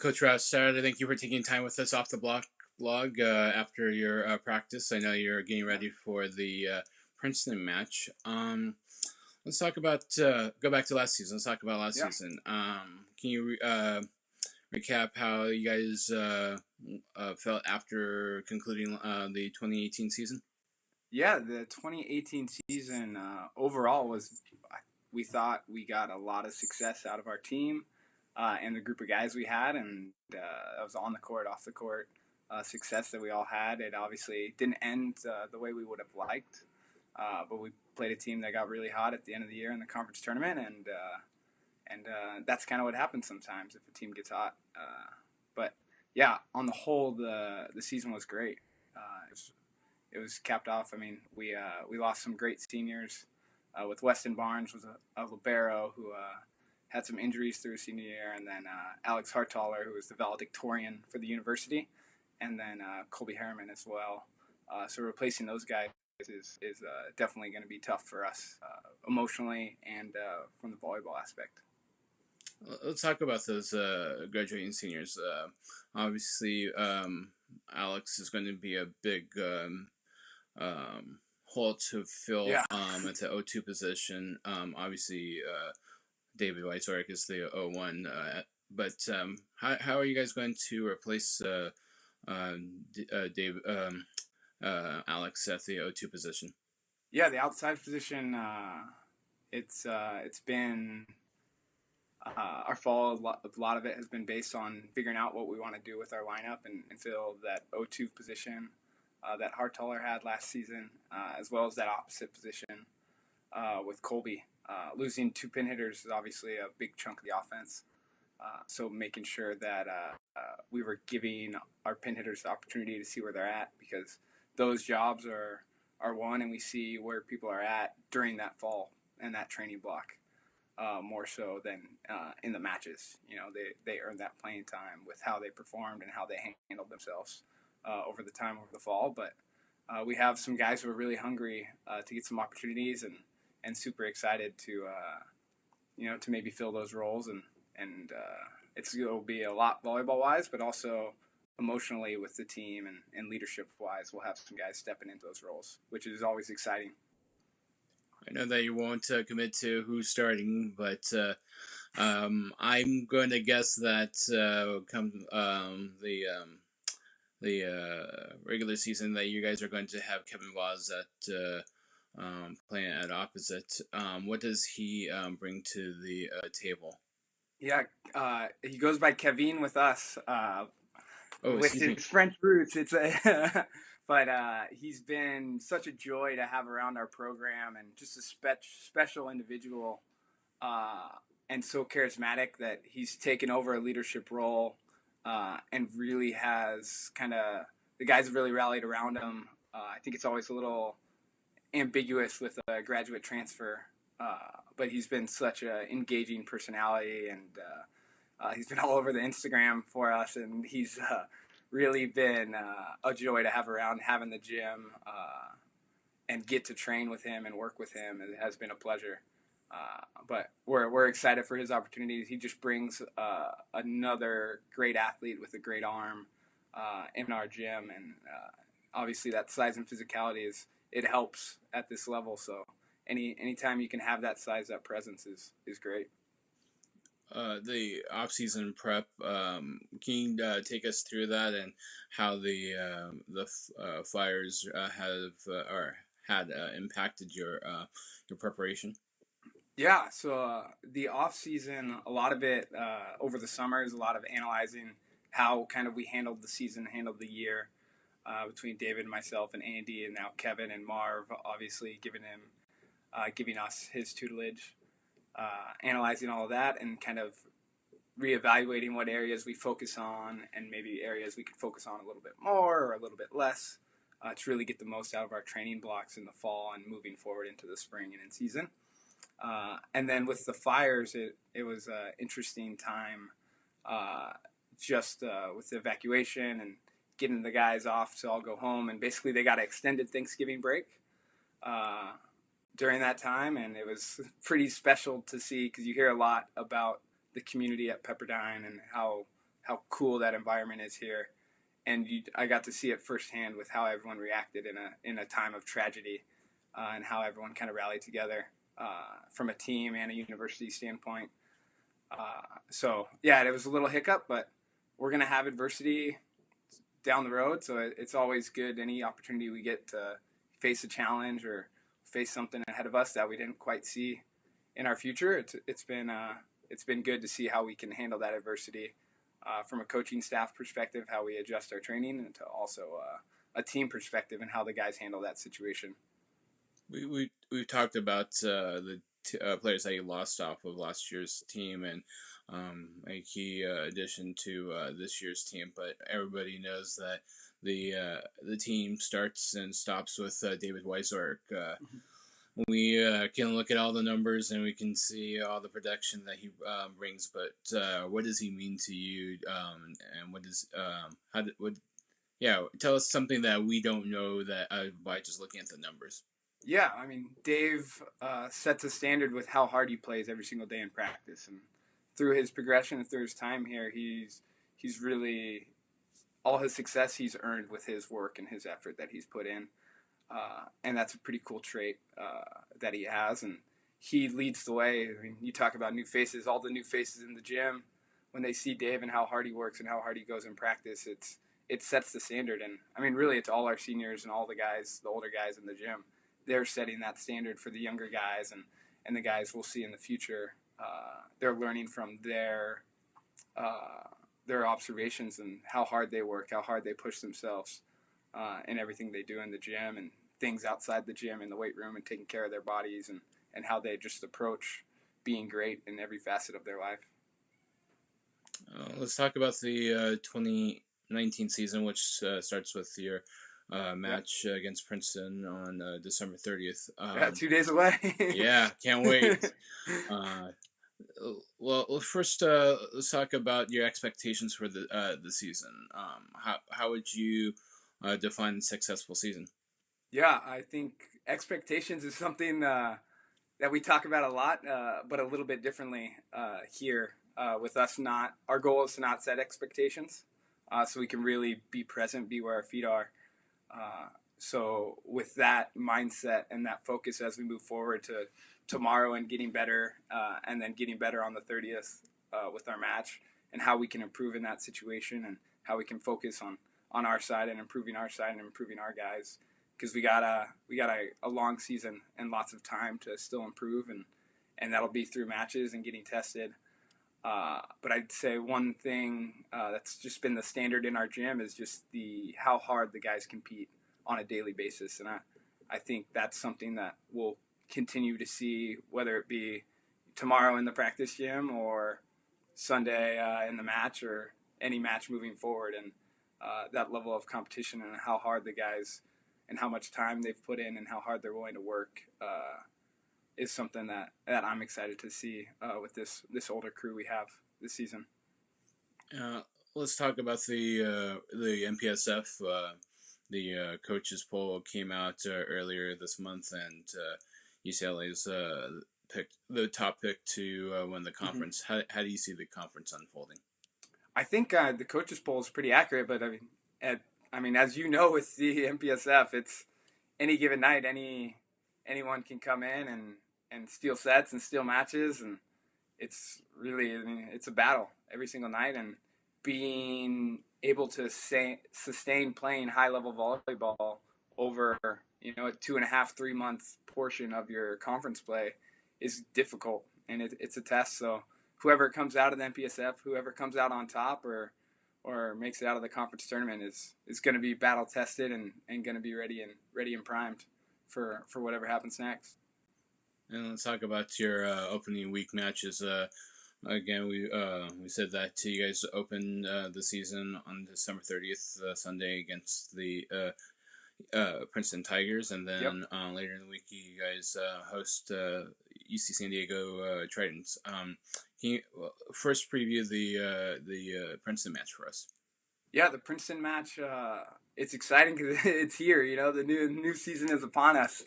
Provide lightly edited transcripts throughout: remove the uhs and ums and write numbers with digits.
Coach Rostratter, thank you for taking time with us off the blog after your practice. I know you're getting ready for the Princeton match. Let's talk about go back to last season. Let's talk about last Yeah. season. Can you recap how you guys felt after concluding the 2018 season? Yeah, the 2018 season overall we thought we got a lot of success out of our team and the group of guys we had, and that was on the court, off the court success that we all had. It obviously didn't end the way we would have liked, but we played a team that got really hot at the end of the year in the conference tournament, and that's kind of what happens sometimes if a team gets hot. But yeah, on the whole, the season was great. It was capped off. I mean, we lost some great seniors. With Weston Barnes was a libero who had some injuries through his senior year, and then Alex Hartaller, who was the valedictorian for the university, and then Colby Harriman as well. So replacing those guys is definitely going to be tough for us emotionally and from the volleyball aspect. Let's talk about those graduating seniors. Obviously, Alex is going to be a big hole to fill Yeah. at the O2 position. Obviously, David Weitzorek is the O1. But how are you guys going to replace Dave, Alex at the O2 position? Yeah, the outside position. It's been our fall. A lot of it has been based on figuring out what we want to do with our lineup and fill that O2 position that Hartaller had last season, as well as that opposite position with Colby. Losing two pin hitters is obviously a big chunk of the offense. So making sure that we were giving our pin hitters the opportunity to see where they're at, because those jobs are won, and we see where people are at during that fall and that training block. More so than in the matches. You know, they earned that playing time with how they performed and how they handled themselves over the time over the fall. But we have some guys who are really hungry to get some opportunities and super excited to to maybe fill those roles, and it'll be a lot volleyball wise, but also emotionally with the team and leadership wise. We'll have some guys stepping into those roles, which is always exciting. I know that you won't commit to who's starting, but I'm going to guess that come the regular season that you guys are going to have Kevin Voss at playing at opposite. What does he bring to the table? Yeah, he goes by Kevin with us. Oh, With excuse me. his French roots, it's a but he's been such a joy to have around our program, and just a special individual, and so charismatic that he's taken over a leadership role, and really has kind of the guys have really rallied around him. I think it's always a little ambiguous with a graduate transfer, but he's been such an engaging personality, and he's been all over the Instagram for us, and he's really been a joy to have around, having the gym and get to train with him and work with him. It has been a pleasure. But we're excited for his opportunities. He just brings another great athlete with a great arm in our gym, and obviously that size and physicality it helps at this level. So anytime you can have that size, that presence is great. The off-season prep. Can you take us through that and how the Flyers have or had impacted your preparation? Yeah, so the off season, a lot of it over the summer is a lot of analyzing how kind of we handled the season, handled the year between David, myself, and Andy, and now Kevin and Marv, obviously giving us his tutelage, analyzing all of that, and kind of reevaluating what areas we focus on, and maybe areas we could focus on a little bit more or a little bit less to really get the most out of our training blocks in the fall and moving forward into the spring and in season. And then with the Flyers, it was an interesting time just with the evacuation and getting the guys off to all go home. And basically they got an extended Thanksgiving break during that time. And it was pretty special to see, because you hear a lot about the community at Pepperdine and how how cool that environment is here. And I got to see it firsthand with how everyone reacted in a time of tragedy, and how everyone kind of rallied together from a team and a university standpoint. So yeah, it was a little hiccup, but we're gonna have adversity down the road. So it's always good any opportunity we get to face a challenge or face something ahead of us that we didn't quite see in our future. It's been good to see how we can handle that adversity from a coaching staff perspective, how we adjust our training, and to also a team perspective and how the guys handle that situation. We've talked about the players that you lost off of last year's team and a key addition to this year's team, but everybody knows that the team starts and stops with David Weissork. We can look at all the numbers and we can see all the production that he brings, but what does he mean to you? And what is tell us something that we don't know that by just looking at the numbers. Yeah, I mean, Dave sets a standard with how hard he plays every single day in practice, and through his progression and through his time here, he's really all his success he's earned with his work and his effort that he's put in, and that's a pretty cool trait that he has, and he leads the way. I mean, you talk about new faces, all the new faces in the gym, when they see Dave and how hard he works and how hard he goes in practice, it sets the standard, and I mean, really, it's all our seniors and all the guys, the older guys in the gym. They're setting that standard for the younger guys and the guys we'll see in the future. They're learning from their observations and how hard they work, how hard they push themselves, in everything they do in the gym and things outside the gym in the weight room and taking care of their bodies and how they just approach being great in every facet of their life. Let's talk about the 2019 season, which starts with your match against Princeton on December 30th. Yeah, 2 days away. Yeah, can't wait. Well, first, let's talk about your expectations for the season. How would you define a successful season? Yeah, I think expectations is something that we talk about a lot, but a little bit differently here. With us, not our goal is to not set expectations, so we can really be present, be where our feet are. So with that mindset and that focus as we move forward to tomorrow and getting better, and then getting better on the 30th with our match, and how we can improve in that situation and how we can focus on our side and improving our side and improving our guys, because we got a long season and lots of time to still improve, and that'll be through matches and getting tested. But I'd say one thing that's just been the standard in our gym is just how hard the guys compete on a daily basis, and I think that's something that we'll continue to see, whether it be tomorrow in the practice gym or Sunday in the match or any match moving forward, and that level of competition and how hard the guys and how much time they've put in and how hard they're willing to work is something that I'm excited to see with this older crew we have this season. Let's talk about the MPSF. The coaches poll came out earlier this month, and UCLA's picked the top pick to win the conference. Mm-hmm. How do you see the conference unfolding? I think the coaches poll is pretty accurate, but I mean, as you know, with the MPSF, it's any given night, anyone can come in and steal sets and steal matches, and it's really, I mean, it's a battle every single night, and being able to sustain playing high-level volleyball over, a 2.5-3 month portion of your conference play is difficult, and it's a test. So whoever comes out of the MPSF, whoever comes out on top or makes it out of the conference tournament is going to be battle tested and going to be ready and primed for whatever happens next. And let's talk about your opening week matches. Again, we said that you guys open the season on December 30th, Sunday, against the Princeton Tigers, and then later in the week you guys host UC San Diego Tritons. Can you first preview the Princeton match for us? Yeah, the Princeton match. It's exciting because it's here. The new season is upon us.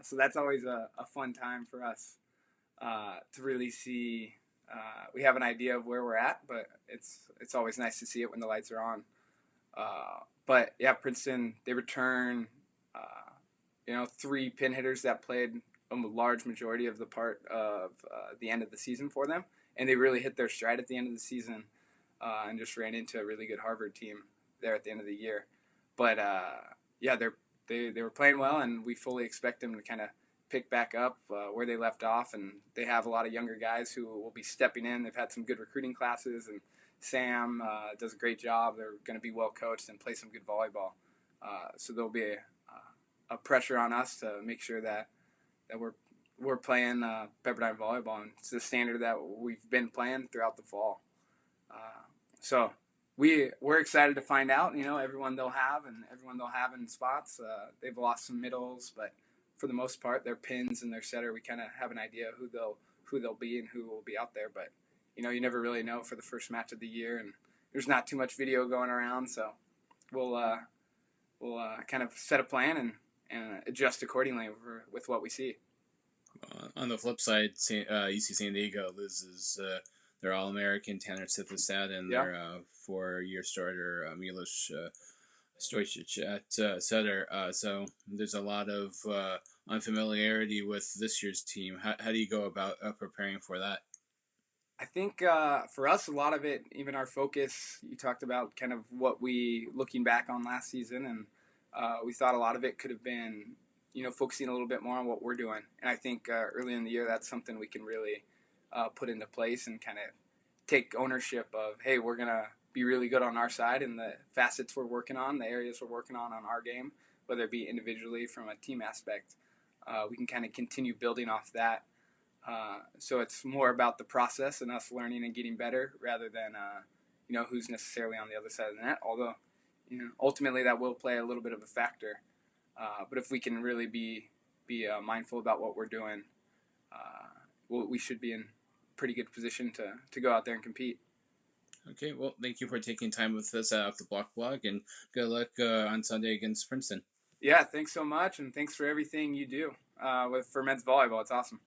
So that's always a fun time for us to really see we have an idea of where we're at, but it's always nice to see it when the lights are on. But yeah, Princeton, they return, three pin hitters that played a large majority of the part of the end of the season for them, and they really hit their stride at the end of the season, and just ran into a really good Harvard team there at the end of the year. But yeah, they were playing well, and we fully expect them to kind of pick back up where they left off. And they have a lot of younger guys who will be stepping in. They've had some good recruiting classes, and Sam does a great job. They're going to be well coached and play some good volleyball. So there'll be a pressure on us to make sure that we're playing Pepperdine volleyball, and it's the standard that we've been playing throughout the fall. So we're excited to find out. Everyone they'll have and everyone they'll have in spots. They've lost some middles, but for the most part, their pins and their setter, we kind of have an idea who they'll be and who will be out there. But you never really know for the first match of the year, and there's not too much video going around, so we'll kind of set a plan and adjust accordingly with what we see. On the flip side, UC San Diego loses their All-American Tanner Sithistad and their 4-year starter Milos Stojcic at setter. So there's a lot of unfamiliarity with this year's team. How do you go about preparing for that? I think for us, a lot of it, even our focus, you talked about kind of what we, looking back on last season, and we thought a lot of it could have been, focusing a little bit more on what we're doing. And I think early in the year, that's something we can really put into place and kind of take ownership of, hey, we're going to be really good on our side and the facets we're working on, the areas we're working on our game, whether it be individually from a team aspect. We can kind of continue building off that. So it's more about the process and us learning and getting better rather than, who's necessarily on the other side of the net. Although, ultimately that will play a little bit of a factor. But if we can really be mindful about what we're doing, we should be in pretty good position to go out there and compete. Okay, well, thank you for taking time with us at Off the Block blog, and good luck on Sunday against Princeton. Yeah, thanks so much, and thanks for everything you do for men's volleyball. It's awesome.